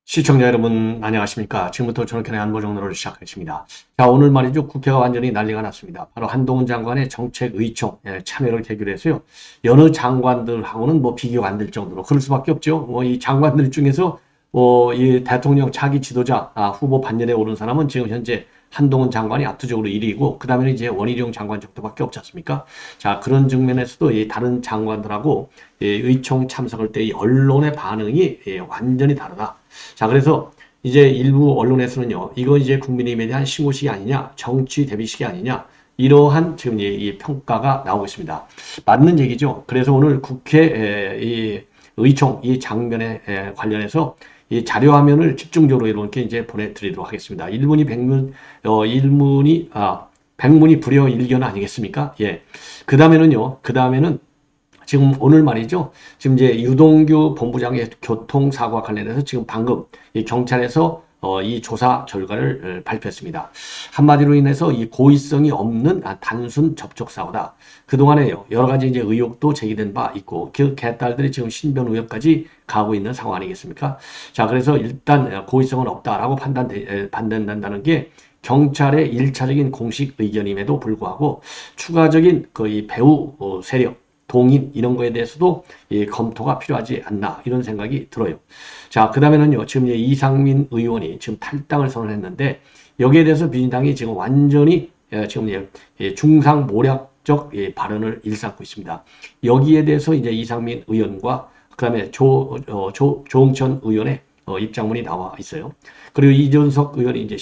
시청자 여러분 안녕하십니까. 지금부터 저녁에 안보정로를 시작하겠습니다. 자, 오늘 말이죠. 국회가 완전히 난리가 났습니다. 바로 한동훈 장관의 정책의총 참여를 계기로 해서요. 여느 장관들하고는 뭐 비교가 안 될 정도로 그럴 수밖에 없죠. 뭐 이 장관들 중에서 이 대통령 차기 지도자 후보 반열에 오른 사람은 지금 현재 한동훈 장관이 압도적으로 1위고 그 다음에는 이제 원희룡 장관 정도밖에 없지 않습니까? 자, 그런 측면에서도 이 다른 장관들하고 의총 참석할 때 이 언론의 반응이 완전히 다르다. 자, 그래서 이제 일부 언론에서는요, 이거 이제 국민의힘에 대한 신고식이 아니냐, 정치 대비식이 아니냐, 이러한 지금 이 평가가 나오고 있습니다. 맞는 얘기죠. 그래서 오늘 국회 이 의총 이 장면에 관련해서 이 자료 화면을 집중적으로 이렇게 이제 보내드리도록 하겠습니다. 백문이 불여 일견 아니겠습니까? 예. 그 다음에는 지금 오늘 말이죠. 지금 이제 유동규 본부장의 교통사고와 관련해서 지금 방금 이 경찰에서 이 조사 결과를 발표했습니다. 한마디로 인해서 이 고의성이 없는 단순 접촉사고다. 그동안에 여러 가지 이제 의혹도 제기된 바 있고 그 개딸들이 지금 신변 의혹까지 가고 있는 상황 아니겠습니까? 자, 그래서 일단 고의성은 없다라고 판단된다는 게 경찰의 1차적인 공식 의견임에도 불구하고 추가적인 이 배후 세력 동인 이런 거에 대해서도 검토가 필요하지 않나 이런 생각이 들어요. 자, 그 다음에는요. 지금 이상민 의원이 지금 탈당을 선언했는데 여기에 대해서 민주당이 지금 완전히 지금 중상 모략적 발언을 일삼고 있습니다. 여기에 대해서 이제 이상민 의원과 그 다음에 조응천 의원의 입장문이 나와 있어요. 그리고 이준석 의원이 이제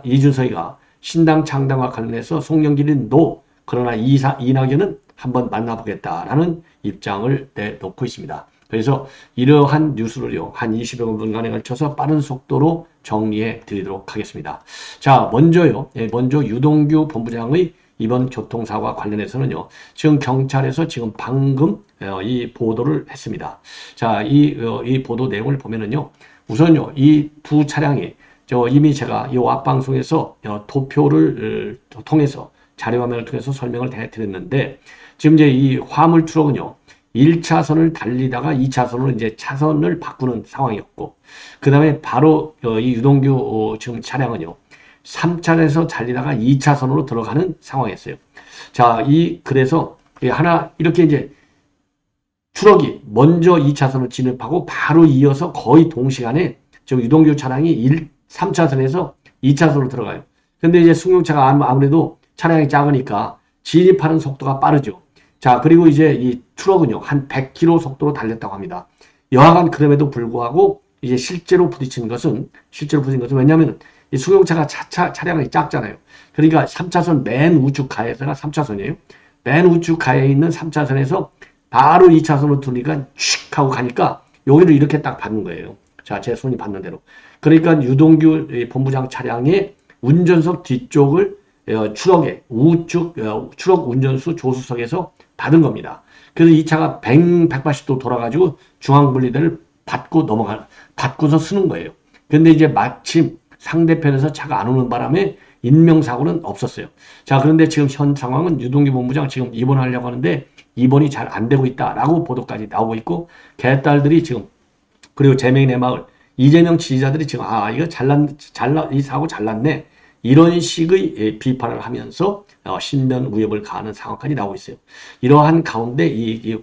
이준석이가 신당 창당과 관련해서 송영길은 노, 그러나 이낙연은 한번 만나보겠다라는 입장을 내놓고 있습니다. 그래서 이러한 뉴스를요, 한 20여 분간에 걸쳐서 빠른 속도로 정리해 드리도록 하겠습니다. 자, 먼저 유동규 본부장의 이번 교통사고와 관련해서는요, 지금 경찰에서 지금 방금 이 보도를 했습니다. 자, 이 보도 내용을 보면은요, 우선요, 이 두 차량이 이미 제가 이 앞방송에서 도표를 통해서 자료화면을 통해서 설명을 해드렸는데 지금 이제 이 화물 트럭은요 1차선을 달리다가 2차선으로 이제 차선을 바꾸는 상황이었고 그 다음에 바로 이 유동규 지금 차량은요 3차선에서 달리다가 2차선으로 들어가는 상황이었어요. 자, 그래서 이렇게 이제 트럭이 먼저 2차선을 진입하고 바로 이어서 거의 동시간에 지금 유동규 차량이 3차선에서 2차선으로 들어가요. 근데 이제 승용차가 아무래도 차량이 작으니까 진입하는 속도가 빠르죠. 자, 그리고 이제 이 트럭은요, 한 100km 속도로 달렸다고 합니다. 여하간 그럼에도 불구하고 이제 실제로 부딪힌 것은 왜냐하면 이 승용차가 차량이 작잖아요. 그러니까 3차선 맨 우측 가에서가 3차선이에요. 맨 우측 가에 있는 3차선에서 바로 2차선으로 들으니까 칙 하고 가니까 여기를 이렇게 딱 받는 거예요. 자, 제 손이 받는 대로. 그러니까 유동규 본부장 차량의 운전석 뒤쪽을 트럭의 우측 트럭 운전수 조수석에서 받은 겁니다. 그래서 이 차가 180도 돌아가지고 중앙분리대를 받고서 쓰는 거예요. 근데 이제 마침 상대편에서 차가 안 오는 바람에 인명사고는 없었어요. 자, 그런데 지금 현 상황은 유동규 본부장 지금 입원하려고 하는데 입원이 잘 안 되고 있다라고 보도까지 나오고 있고 개딸들이 지금 그리고 재명이 내 마을 이재명 지지자들이 지금 이거 이 사고 잘났네 이런 식의 비판을 하면서 신변 위협을 가하는 상황까지 나오고 있어요. 이러한 가운데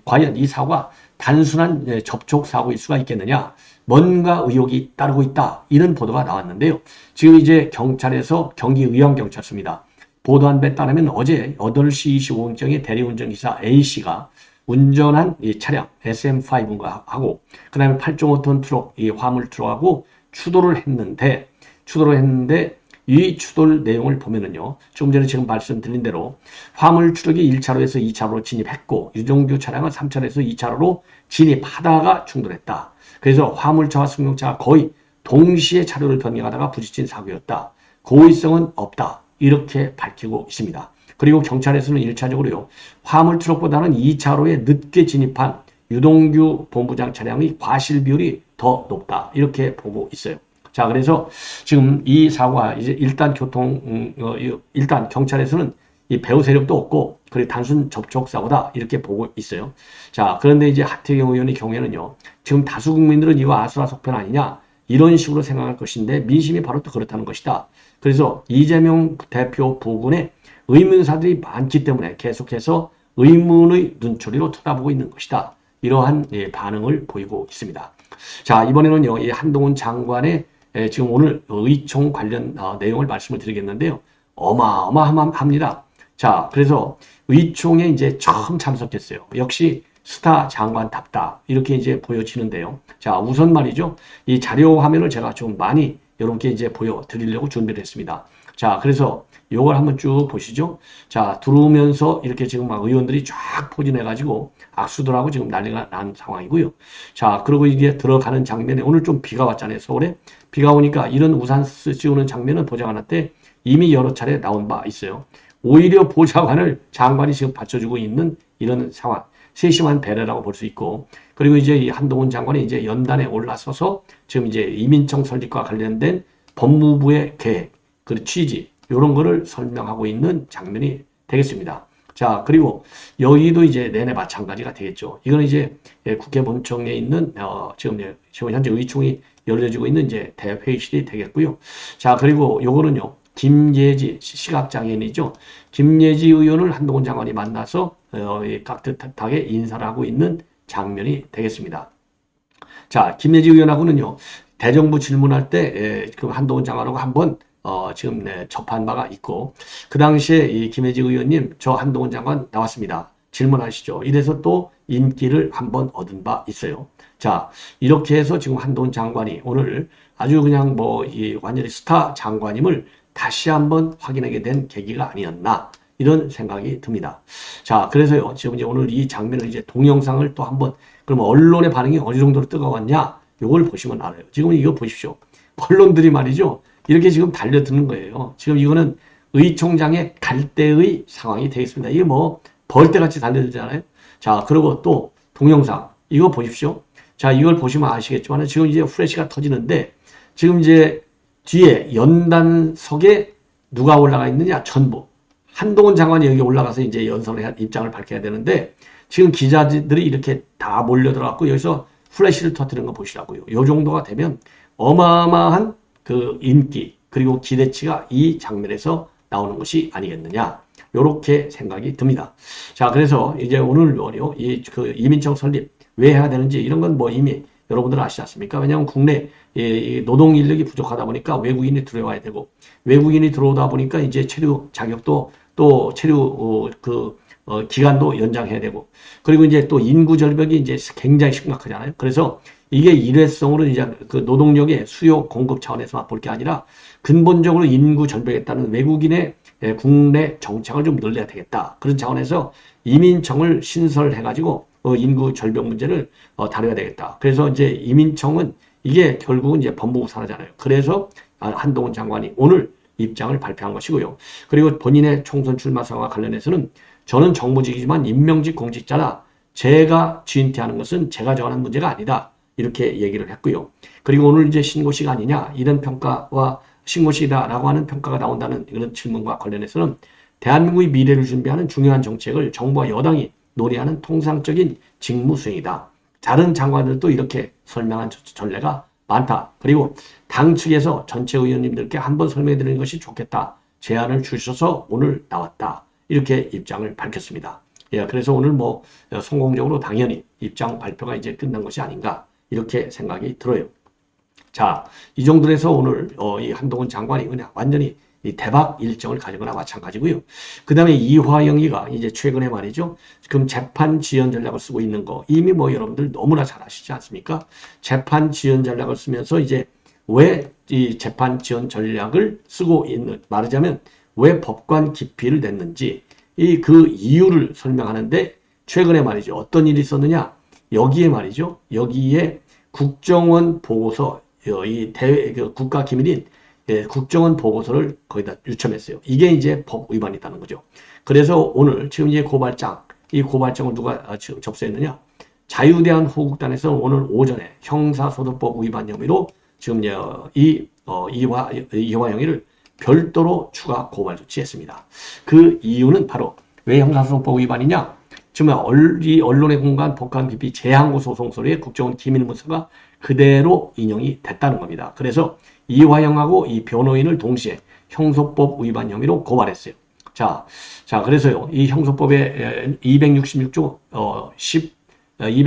과연 이 사고가 단순한 접촉 사고일 수가 있겠느냐? 뭔가 의혹이 따르고 있다. 이런 보도가 나왔는데요. 지금 이제 경찰에서 경기의왕경찰서입니다. 보도한 바에 따르면 어제 8시 25분경에 대리운전기사 A씨가 운전한 이 차량 SM5가 하고 그 다음에 8.5톤 트럭, 이 화물 트럭하고 추돌을 했는데 이 추돌 내용을 보면은요. 조금 전에 지금 말씀드린 대로 화물 트럭이 1차로에서 2차로로 진입했고 유동규 차량은 3차로에서 2차로로 진입하다가 충돌했다. 그래서 화물차와 승용차가 거의 동시에 차로를 변경하다가 부딪힌 사고였다. 고의성은 없다. 이렇게 밝히고 있습니다. 그리고 경찰에서는 1차적으로요. 화물 트럭보다는 2차로에 늦게 진입한 유동규 본부장 차량의 과실 비율이 더 높다. 이렇게 보고 있어요. 자, 그래서 지금 이 사고가 이제 일단 일단 경찰에서는 이 배후 세력도 없고, 그리고 단순 접촉 사고다 이렇게 보고 있어요. 자, 그런데 이제 하태경 의원의 경우에는요, 지금 다수 국민들은 이거 아수라속편 아니냐 이런 식으로 생각할 것인데 민심이 바로 또 그렇다는 것이다. 그래서 이재명 대표 부근에 의문사들이 많기 때문에 계속해서 의문의 눈초리로 쳐다보고 있는 것이다. 이러한 반응을 보이고 있습니다. 자, 이번에는요, 이 한동훈 장관의 지금 오늘 의총 관련 내용을 말씀을 드리겠는데요. 어마어마합니다. 자, 그래서 의총에 이제 처음 참석했어요. 역시 스타 장관답다. 이렇게 이제 보여지는데요. 자, 우선 말이죠. 이 자료 화면을 제가 좀 많이 여러분께 이제 보여드리려고 준비를 했습니다. 자, 그래서 요걸 한번 쭉 보시죠. 자, 들어오면서 이렇게 지금 막 의원들이 쫙 포진해가지고 악수들 하고 지금 난리가 난 상황이고요. 자, 그리고 이게 들어가는 장면에 오늘 좀 비가 왔잖아요. 서울에. 비가 오니까 이런 우산 씌우는 장면은 보좌관 한테 이미 여러 차례 나온 바 있어요. 오히려 보좌관을 장관이 지금 받쳐주고 있는 이런 상황. 세심한 배려라고 볼 수 있고, 그리고 이제 이 한동훈 장관이 이제 연단에 올라서서 지금 이제 이민청 설립과 관련된 법무부의 계획, 그리고 취지, 이런 거를 설명하고 있는 장면이 되겠습니다. 자, 그리고 여기도 이제 내내 마찬가지가 되겠죠. 이거는 이제 국회 본청에 있는, 지금 현재 의총이 열려지고 있는 이제 대회의실이 되겠고요. 자, 그리고 요거는요, 김예지 시각장애인이죠. 김예지 의원을 한동훈 장관이 만나서 깍듯하게 인사를 하고 있는 장면이 되겠습니다. 자, 김예지 의원하고는요, 대정부 질문할 때 그 한동훈 장관하고 한번 지금 접한 바가 있고, 그 당시에 이 김예지 의원님, 저 한동훈 장관 나왔습니다. 질문하시죠. 이래서 또 인기를 한번 얻은 바 있어요. 자, 이렇게 해서 지금 한동훈 장관이 오늘 아주 그냥 완전히 스타 장관임을 다시 한번 확인하게 된 계기가 아니었나, 이런 생각이 듭니다. 자, 그래서요, 지금 이제 오늘 이 장면을 이제 동영상을 또 한번, 그러면 언론의 반응이 어느 정도로 뜨거웠냐, 요걸 보시면 알아요. 지금 이거 보십시오. 언론들이 말이죠, 이렇게 지금 달려드는 거예요. 지금 이거는 의총장의 갈대의 상황이 되겠습니다. 이게 벌떼같이 달려들잖아요. 자, 그리고 또 동영상, 이거 보십시오. 자, 이걸 보시면 아시겠지만 지금 이제 후레쉬가 터지는데, 지금 이제 뒤에 연단석에 누가 올라가 있느냐? 전부. 한동훈 장관이 여기 올라가서 이제 연설을 입장을 밝혀야 되는데, 지금 기자들이 이렇게 다 몰려들어갖고 여기서 플래시를 터뜨리는 거 보시라고요. 이 정도가 되면 어마어마한 그 인기, 그리고 기대치가 이 장면에서 나오는 것이 아니겠느냐. 요렇게 생각이 듭니다. 자, 그래서 이제 오늘 그 이민청 설립 왜 해야 되는지 이런 건 이미 여러분들 아시지 않습니까? 왜냐하면 국내 노동 인력이 부족하다 보니까 외국인이 들어와야 되고, 외국인이 들어오다 보니까 이제 체류 자격도 또 체류 기간도 연장해야 되고, 그리고 이제 또 인구 절벽이 이제 굉장히 심각하잖아요. 그래서 이게 일회성으로 이제 그 노동력의 수요 공급 차원에서 볼 게 아니라 근본적으로 인구 절벽에 따른 외국인의 국내 정착을 좀 늘려야 되겠다. 그런 차원에서 이민청을 신설해가지고 인구 절벽 문제를 다뤄야 되겠다. 그래서 이제 이민청은 이게 결국은 이제 법무부 산하잖아요. 그래서 한동훈 장관이 오늘 입장을 발표한 것이고요. 그리고 본인의 총선 출마 사항과 관련해서는 저는 정무직이지만 임명직 공직자다. 제가 지인퇴하는 것은 제가 정하는 문제가 아니다. 이렇게 얘기를 했고요. 그리고 오늘 이제 신고식 아니냐, 이런 평가와 신고식이다라고 하는 평가가 나온다는 이런 질문과 관련해서는 대한민국의 미래를 준비하는 중요한 정책을 정부와 여당이 논의하는 통상적인 직무 수행이다. 다른 장관들도 이렇게 설명한 전례가 많다. 그리고 당 측에서 전체 의원님들께 한번 설명해 드리는 것이 좋겠다. 제안을 주셔서 오늘 나왔다. 이렇게 입장을 밝혔습니다. 예, 그래서 오늘 성공적으로 당연히 입장 발표가 이제 끝난 것이 아닌가, 이렇게 생각이 들어요. 자, 이 정도로 해서 오늘 이 한동훈 장관이 그냥 완전히 이 대박 일정을 가지거나 마찬가지고요. 그 다음에 이화영이가 이제 최근에 말이죠. 지금 재판 지연 전략을 쓰고 있는 거 이미 여러분들 너무나 잘 아시지 않습니까? 재판 지연 전략을 쓰면서 이제 왜 이 재판 지연 전략을 쓰고 있는, 말하자면 왜 법관 기피를 냈는지 그 이유를 설명하는데, 최근에 말이죠. 어떤 일이 있었느냐? 여기에 말이죠. 여기에 국정원 보고서, 국가기밀인 국정원 보고서를 거기다 유첨했어요. 이게 이제 법 위반이라는 거죠. 그래서 오늘 지금 이제 이 고발장을 누가 접수했느냐? 자유대한호국단에서 오늘 오전에 형사소득법 위반 혐의로 지금 이화영이를 별도로 추가 고발 조치했습니다. 그 이유는 바로 왜 형사소송법 위반이냐? 지금 이 언론에 공개한 복합 기피 재항고 소송서류에 국정원 기밀문서가 그대로 인용이 됐다는 겁니다. 그래서 이화영하고 이 변호인을 동시에 형소법 위반 혐의로 고발했어요. 자, 그래서요, 이 형소법의 266조 16항의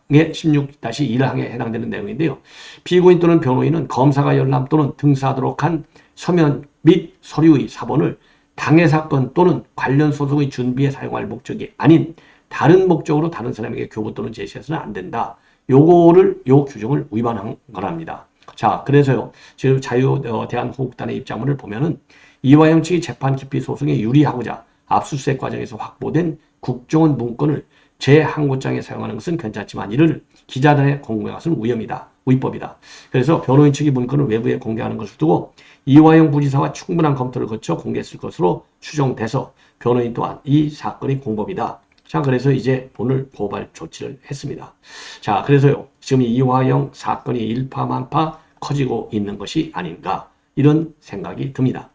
16-1항에 해당되는 내용인데요. 피고인 또는 변호인은 검사가 열람 또는 등사하도록 한 서면 및 서류의 사본을 당해 사건 또는 관련 소송의 준비에 사용할 목적이 아닌 다른 목적으로 다른 사람에게 교부 또는 제시해서는 안 된다. 요 규정을 위반한 거랍니다. 자, 그래서요, 지금 대한호국단의 입장문을 보면은 이화영 측이 재판 기피 소송에 유리하고자 압수수색 과정에서 확보된 국정원 문건을 재항고장에 사용하는 것은 괜찮지만 이를 기자단에 공개하는 것은 위법이다. 그래서 변호인 측이 문건을 외부에 공개하는 것을 두고 이화영 부지사와 충분한 검토를 거쳐 공개했을 것으로 추정돼서 변호인 또한 이 사건이 공법이다. 자, 그래서 이제 오늘 고발 조치를 했습니다. 자, 그래서요, 지금 이화영 사건이 일파만파 커지고 있는 것이 아닌가, 이런 생각이 듭니다.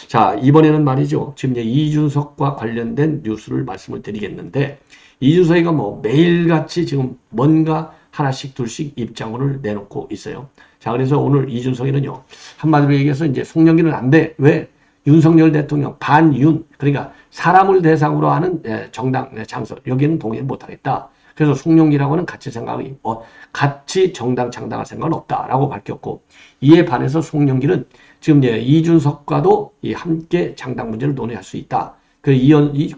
자, 이번에는 말이죠, 지금 이제 이준석과 관련된 뉴스를 말씀을 드리겠는데, 이준석이가 매일같이 지금 뭔가 하나씩 둘씩 입장문을 내놓고 있어요. 자, 그래서 오늘 이준석이는요, 한마디로 얘기해서 이제 송영길은 안 돼. 왜? 윤석열 대통령 반윤, 그러니까 사람을 대상으로 하는 정당 창설, 여기는 동의를 못하겠다. 그래서 송영길하고는 같이 정당 창당할 생각은 없다라고 밝혔고, 이에 반해서 송영길은 지금 이제 이준석과도 함께 창당 문제를 논의할 수 있다.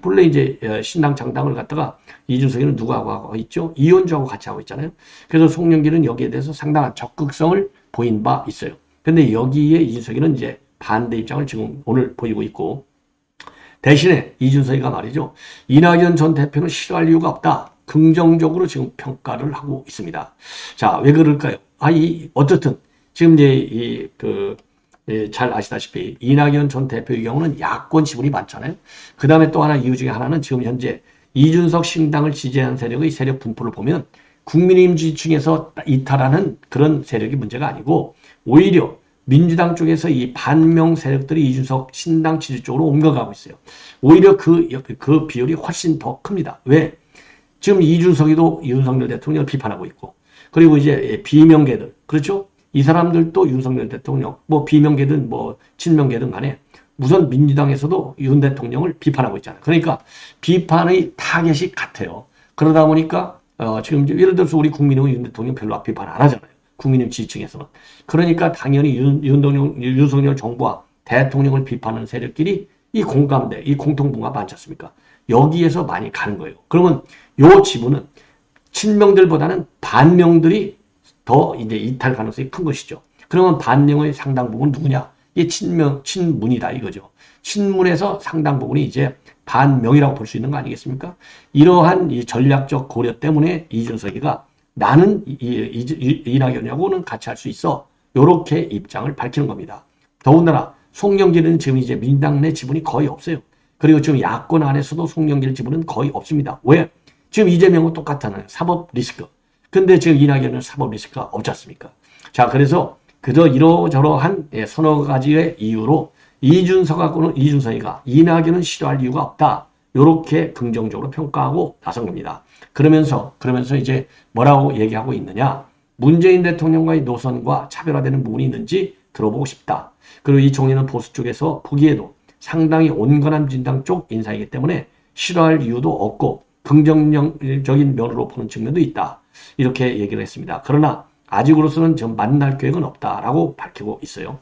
본래 이제 신당 창당을 갖다가 이준석이는 누구하고 하고 있죠? 이현주하고 같이 하고 있잖아요. 그래서 송영길은 여기에 대해서 상당한 적극성을 보인 바 있어요. 근데 여기에 이준석이는 이제 반대 입장을 지금 오늘 보이고 있고, 대신에 이준석이가 말이죠, 이낙연 전 대표는 싫어할 이유가 없다. 긍정적으로 지금 평가를 하고 있습니다. 자, 왜 그럴까요? 어쨌든 지금 이제 잘 아시다시피 이낙연 전 대표의 경우는 야권 지분이 많잖아요. 그 다음에 또 하나 이유 중에 하나는 지금 현재 이준석 신당을 지지하는 세력의 세력 분포를 보면 국민의힘 지지층에서 이탈하는 그런 세력이 문제가 아니고, 오히려 민주당 쪽에서 이 반명 세력들이 이준석 신당 지지 쪽으로 옮겨가고 있어요. 오히려 그 비율이 훨씬 더 큽니다. 왜? 지금 이준석이도 윤석열 대통령을 비판하고 있고, 그리고 이제 비명계들, 그렇죠? 이 사람들도 윤석열 대통령, 비명계든 친명계든 간에 우선 민주당에서도 윤 대통령을 비판하고 있잖아요. 그러니까 비판의 타겟이 같아요. 그러다 보니까 지금 예를 들어서 우리 국민의힘 윤 대통령 별로 비판 안 하잖아요. 국민의힘 지지층에서는. 그러니까 당연히 윤석열 정부와 대통령을 비판하는 세력끼리 이 공감대, 이 공통분가 많지 않습니까? 여기에서 많이 가는 거예요. 그러면 요 지분은 친명들보다는 반명들이 더 이제 이탈 가능성이 큰 것이죠. 그러면 반명의 상당 부분 누구냐? 이게 친문이다 이거죠. 친문에서 상당 부분이 이제 반명이라고 볼 수 있는 거 아니겠습니까? 이러한 이 전략적 고려 때문에 이준석이가 나는 이낙연하고는 같이 할 수 있어, 요렇게 입장을 밝히는 겁니다. 더군다나 송영길은 지금 이제 민당 내 지분이 거의 없어요. 그리고 지금 야권 안에서도 송영길 지분은 거의 없습니다. 왜? 지금 이재명은 똑같잖아요. 사법 리스크. 근데 지금 이낙연은 사법 리스크가 없지 않습니까? 자, 그래서 이러저러한 서너 가지의 이유로 이준석이가 이낙연은 싫어할 이유가 없다, 요렇게 긍정적으로 평가하고 나선 겁니다. 그러면서 이제 뭐라고 얘기하고 있느냐? 문재인 대통령과의 노선과 차별화되는 부분이 있는지 들어보고 싶다. 그리고 이 총리는 보수 쪽에서 보기에도 상당히 온건한 진당 쪽 인사이기 때문에 싫어할 이유도 없고 긍정적인 면으로 보는 측면도 있다. 이렇게 얘기를 했습니다. 그러나 아직으로서는 좀 만날 계획은 없다라고 밝히고 있어요.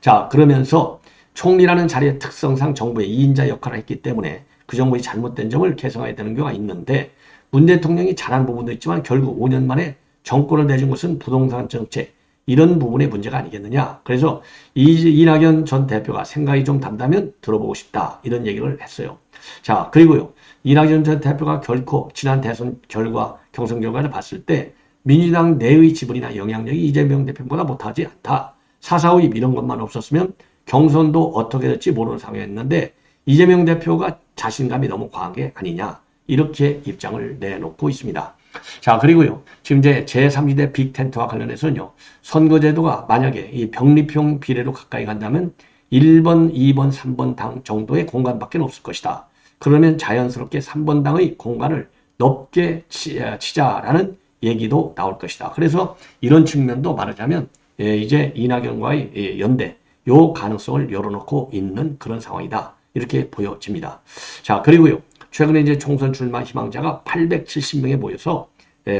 자, 그러면서 총리라는 자리의 특성상 정부의 2인자 역할을 했기 때문에 그 정부의 잘못된 점을 개선해야 되는 경우가 있는데, 문 대통령이 잘한 부분도 있지만 결국 5년 만에 정권을 내준 것은 부동산 정책, 이런 부분의 문제가 아니겠느냐. 그래서 이낙연 전 대표가 생각이 좀 단다면 들어보고 싶다, 이런 얘기를 했어요. 자, 그리고요, 이낙연 전 대표가 결코 지난 대선 결과, 경선 결과를 봤을 때 민주당 내의 지분이나 영향력이 이재명 대표보다 못하지 않다. 사사오입 이런 것만 없었으면 경선도 어떻게 될지 모르는 상황이었는데 이재명 대표가 자신감이 너무 과한 게 아니냐, 이렇게 입장을 내놓고 있습니다. 자, 그리고요. 지금 이제 제3지대 빅텐트와 관련해서는요. 선거제도가 만약에 이 병립형 비례로 가까이 간다면 1번, 2번, 3번 당 정도의 공간밖에 없을 것이다. 그러면 자연스럽게 3번 당의 공간을 넓게 치자라는 얘기도 나올 것이다. 그래서 이런 측면도 말하자면 이제 이낙연과의 연대 요 가능성을 열어놓고 있는 그런 상황이다. 이렇게 보여집니다. 자, 그리고요. 최근에 이제 총선 출마 희망자가 870명에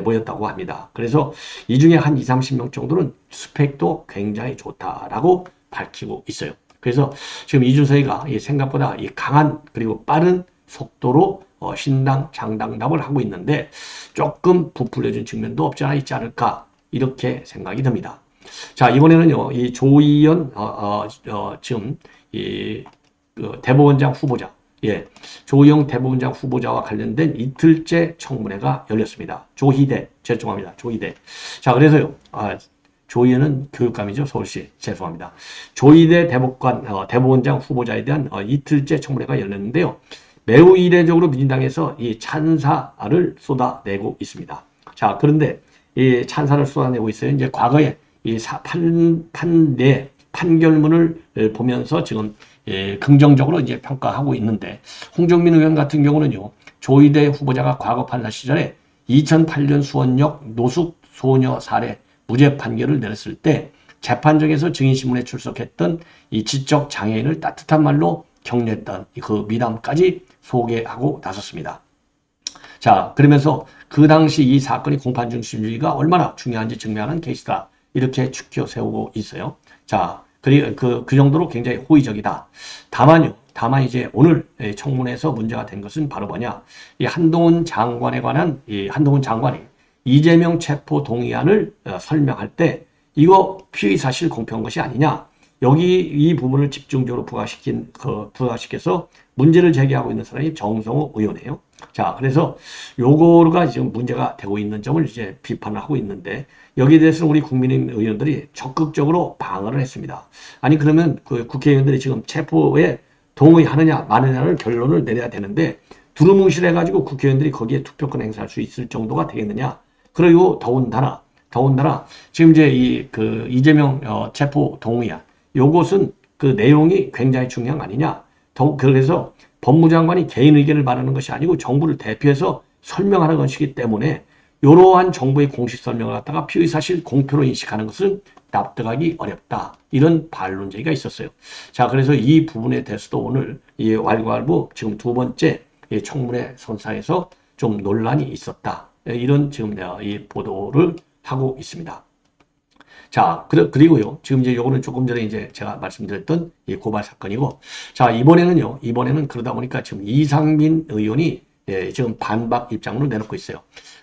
모였다고 합니다. 그래서 이 중에 한 20, 30명 정도는 스펙도 굉장히 좋다라고 밝히고 있어요. 그래서 지금 이준석이가 생각보다 이 강한 그리고 빠른 속도로 신당 창당답을 하고 있는데 조금 부풀려진 측면도 없지 않아 있지 않을까 이렇게 생각이 듭니다. 자, 이번에는요, 이 조희연 지금 대법원장 후보자, 조희연 대법원장 후보자와 관련된 이틀째 청문회가 열렸습니다. 조희대, 죄송합니다. 조희대. 자, 그래서요, 조희연은 교육감이죠. 서울시. 죄송합니다. 조희대 대법원장 후보자에 대한 이틀째 청문회가 열렸는데요. 매우 이례적으로 민주당에서 이 찬사를 쏟아내고 있습니다. 자, 그런데 이 찬사를 쏟아내고 있어요. 이제 과거에 이 판결문을 보면서 지금 긍정적으로 이제 평가하고 있는데 홍정민 의원 같은 경우는요. 조희대 후보자가 과거 판사 시절에 2008년 수원역 노숙 소녀 살해 무죄 판결을 내렸을 때 재판정에서 증인신문에 출석했던 이 지적 장애인을 따뜻한 말로 격려했던 그 미담까지 소개하고 나섰습니다. 자, 그러면서 그 당시 이 사건이 공판 중심주의가 얼마나 중요한지 증명하는 케이스다. 이렇게 추켜 세우고 있어요. 자, 그 정도로 굉장히 호의적이다. 다만 이제 오늘 청문회에서 문제가 된 것은 바로 뭐냐. 이 한동훈 장관에 관한 한동훈 장관이 이재명 체포 동의안을 설명할 때 이거 피의 사실 공표한 것이 아니냐. 여기 이 부분을 집중적으로 부각시켜서 문제를 제기하고 있는 사람이 정성호 의원이에요. 자, 그래서 요거가 지금 문제가 되고 있는 점을 이제 비판을 하고 있는데 여기에 대해서는 우리 국민의힘 의원들이 적극적으로 방어를 했습니다. 아니, 그러면 그 국회의원들이 지금 체포에 동의하느냐 마느냐를 결론을 내려야 되는데 두루뭉실해가지고 국회의원들이 거기에 투표권 행사할 수 있을 정도가 되겠느냐. 그리고 더군다나 지금 이제 이재명 체포 동의안 요것은 그 내용이 굉장히 중요한 거 아니냐. 그래서 법무장관이 개인 의견을 말하는 것이 아니고 정부를 대표해서 설명하는 것이기 때문에 이러한 정부의 공식 설명을 갖다가 피의사실 공표로 인식하는 것은 납득하기 어렵다. 이런 반론 제기가 있었어요. 자, 그래서 이 부분에 대해서도 오늘 이 왈가왈부 지금 두 번째 청문회 선상에서 좀 논란이 있었다. 이런 지금 이 보도를 하고 있습니다. 자, 그리고요. 지금 이제 요거는 조금 전에 이제 제가 말씀드렸던 이 고발 사건이고, 자, 이번에는 그러다 보니까 지금 이상민 의원이 지금 반박 입장으로 내놓고 있어요.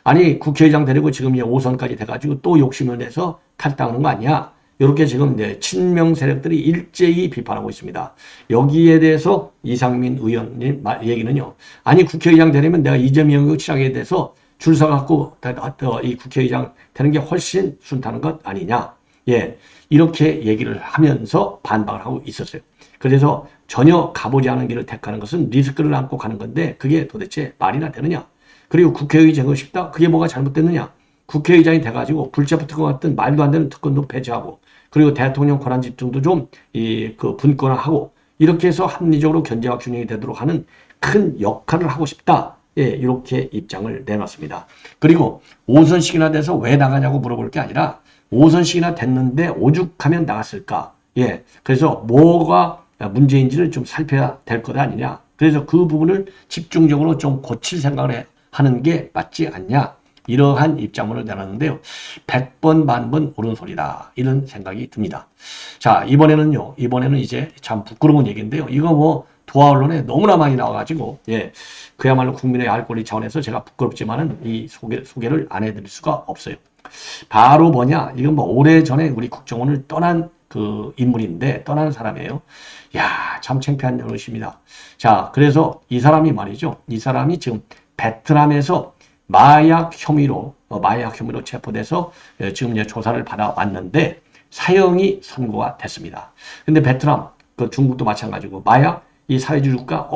아니, 국회의장 데리고 지금 5선까지 돼가지고 또 욕심을 내서 탈당하는 거 아니야? 이렇게 지금 친명 세력들이 일제히 비판하고 있습니다. 여기에 대해서 이상민 의원님 얘기는요. 아니, 국회의장 되려면 내가 이재명 시장에 대해서 줄 서갖고 이 국회의장 되는 게 훨씬 순탄한 것 아니냐. 이렇게 얘기를 하면서 반박을 하고 있었어요. 그래서 전혀 가보지 않은 길을 택하는 것은 리스크를 안고 가는 건데 그게 도대체 말이나 되느냐. 그리고 국회의장을 싶다? 그게 뭐가 잘못됐느냐. 국회의장이 돼가지고 불체포 특권 같은 말도 안 되는 특권도 폐지하고 그리고 대통령 권한 집중도 좀 분권화하고 이렇게 해서 합리적으로 견제와 균형이 되도록 하는 큰 역할을 하고 싶다. 이렇게 입장을 내놨습니다. 그리고 5선씩이나 돼서 왜 나가냐고 물어볼 게 아니라 5선씩이나 됐는데 오죽하면 나갔을까? 그래서 뭐가 문제인지를 좀 살펴야 될 것 아니냐. 그래서 그 부분을 집중적으로 좀 고칠 생각을 하는 게 맞지 않냐. 이러한 입장문을 내놨는데요. 100번 만번 옳은 소리다. 이런 생각이 듭니다. 자, 이번에는 이제 참 부끄러운 얘기인데요. 이거 뭐 도화 언론에 너무나 많이 나와가지고 그야말로 국민의 알 권리 차원에서 제가 부끄럽지만은 이 소개를 안 해드릴 수가 없어요. 바로 뭐냐? 이건 뭐 오래전에 우리 국정원을 떠난 그 인물인데 떠나는 사람이에요. 야, 참 창피한 노릇입니다. 자, 그래서 이 사람이 말이죠. 이 사람이 지금 베트남에서 마약 혐의로 체포돼서 지금 이제 조사를 받아왔는데 사형이 선고가 됐습니다. 근데 베트남, 그 중국도 마찬가지고 마약 이 사회주의 국가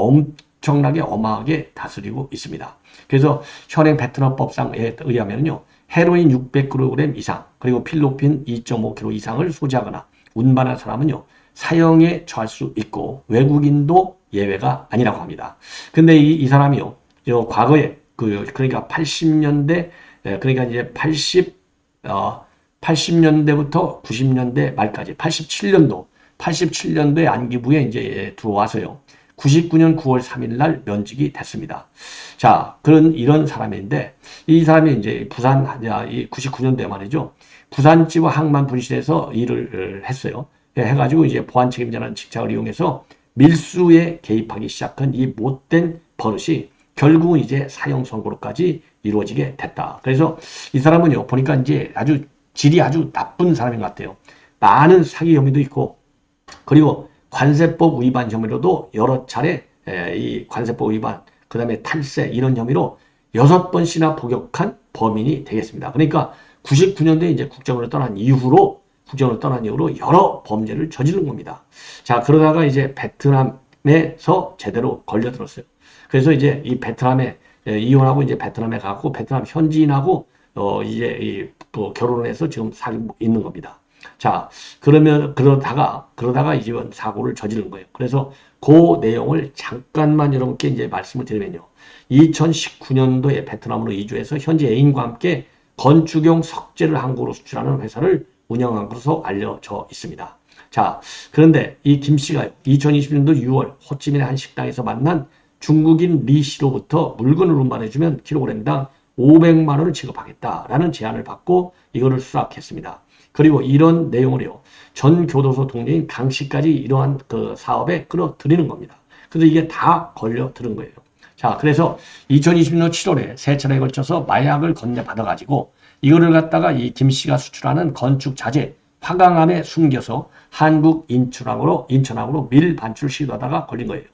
엄청나게 어마하게 다스리고 있습니다. 그래서 현행 베트남법상에 의하면요, 헤로인 600kg 이상, 그리고 필로핀 2.5kg 이상을 소지하거나 운반한 사람은요, 사형에 처할 수 있고 외국인도 예외가 아니라고 합니다. 근데 이 사람이요, 과거에 그러니까 80년대, 그러니까 이제 80년대부터 90년대 말까지 87년도에 안기부에 이제 들어와서요. 99년 9월 3일 날 면직이 됐습니다. 자, 이런 사람인데, 이 사람이 이제 이 99년도에 말이죠. 부산지부 항만 분실에서 일을 했어요. 해가지고 이제 보안 책임자라는 직책을 이용해서 밀수에 개입하기 시작한 이 못된 버릇이 결국은 이제 사형 선고로까지 이루어지게 됐다. 그래서 이 사람은요, 보니까 이제 질이 아주 나쁜 사람인 것 같아요. 많은 사기 혐의도 있고, 그리고 관세법 위반 혐의로도 여러 차례 이 관세법 위반, 그 다음에 탈세 이런 혐의로 6번씩이나 복역한 범인이 되겠습니다. 그러니까 99년도에 이제 국정으로 떠난 이후로 여러 범죄를 저지른 겁니다. 자, 그러다가 이제 베트남에서 제대로 걸려들었어요. 그래서 이제 이 베트남에 이혼하고 이제 베트남에 가고 베트남 현지인하고 이제 결혼을 해서 지금 살고 있는 겁니다. 자, 그러다가 이번 사고를 저지른 거예요. 그래서 그 내용을 잠깐만 여러분께 이제 말씀을 드리면요. 2019년도에 베트남으로 이주해서 현지 애인과 함께 건축용 석재를 한국으로 수출하는 회사를 운영한 것으로 알려져 있습니다. 자, 그런데 이 김 씨가요, 2020년도 6월 호치민의 한 식당에서 만난 중국인 리 씨로부터 물건을 운반해주면 킬로그램당 500만 원을 지급하겠다라는 제안을 받고 이거를 수락했습니다. 그리고 이런 내용을요, 전 교도소 동료인 강 씨까지 이러한 그 사업에 끌어들이는 겁니다. 그래서 이게 다 걸려들은 거예요. 자, 그래서 2020년 7월에 세 차례에 걸쳐서 마약을 건네받아가지고 이거를 갖다가 이 김 씨가 수출하는 건축 자재 화강암에 숨겨서 한국 인천항으로 밀 반출 시도하다가 걸린 거예요.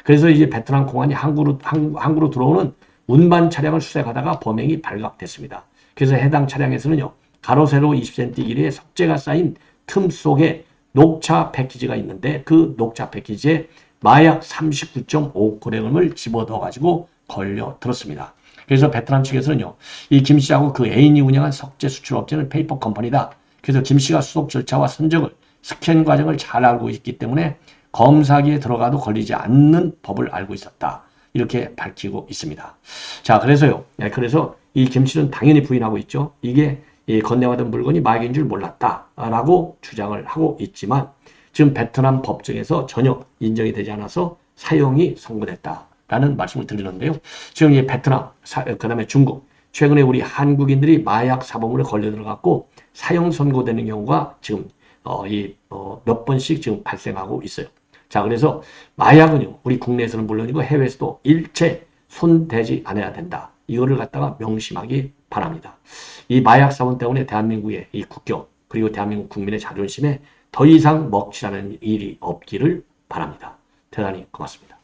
그래서 이제 베트남 공안이 항구로 들어오는 운반 차량을 수색하다가 범행이 발각됐습니다. 그래서 해당 차량에서는요, 가로 세로 20cm 길이의 석재가 쌓인 틈 속에 녹차 패키지가 있는데 그 녹차 패키지에 마약 39.5g을 집어넣어가지고 걸려들었습니다. 그래서 베트남 측에서는요, 이 김 씨하고 그 애인이 운영한 석재 수출 업체는 페이퍼 컴퍼니다. 그래서 김 씨가 수속 절차와 선적을 스캔 과정을 잘 알고 있기 때문에 검사기에 들어가도 걸리지 않는 법을 알고 있었다. 이렇게 밝히고 있습니다. 자, 그래서 이 김 씨는 당연히 부인하고 있죠. 이게 건네받은 물건이 마약인 줄 몰랐다라고 주장을 하고 있지만 지금 베트남 법정에서 전혀 인정이 되지 않아서 사형이 선고됐다라는 말씀을 드리는데요. 지금 이 베트남, 그다음에 중국, 최근에 우리 한국인들이 마약 사범으로 걸려 들어갔고 사형 선고되는 경우가 지금 몇 번씩 지금 발생하고 있어요. 자, 그래서 마약은요, 우리 국내에서는 물론이고 해외에서도 일체 손대지 않아야 된다. 이거를 갖다가 명심하기 바랍니다. 이 마약 사범 때문에 대한민국의 이 국격, 그리고 대한민국 국민의 자존심에 더 이상 먹칠하는 일이 없기를 바랍니다. 대단히 고맙습니다.